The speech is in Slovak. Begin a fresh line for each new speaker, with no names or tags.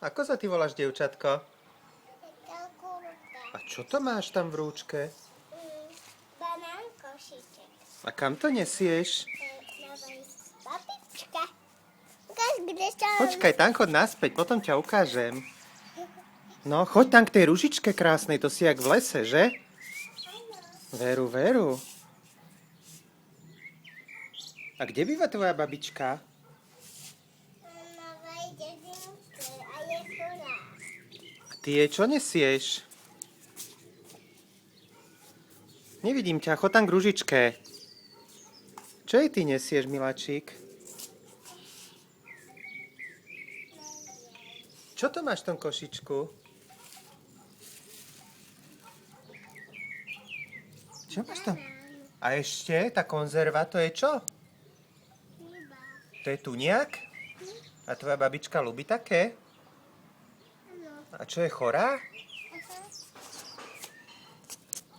Ako sa ty voláš, dievčatko? A čo to máš tam v rúčke?
Banán košíček.
A kam to nesieš?
Babička. Ukáž, kde som.
Počkaj, tam chod naspäť, potom ťa ukážem. No, choď tam k tej ružičke krásnej, to si jak v lese, že? Veru, veru. A kde býva tvoja babička?
Na dedinke a je chorá.
A ty jej čo nesieš? Nevidím ťa, choď tam k ružičke. Čo jej ty nesieš, miláčik? Čo to máš v tom košičku? Čo máš tam? A ešte, tá konzerva, to je čo?
Chyba.
To je tuniak? A tvoja babička ľubí také?
Áno.
A čo je chorá?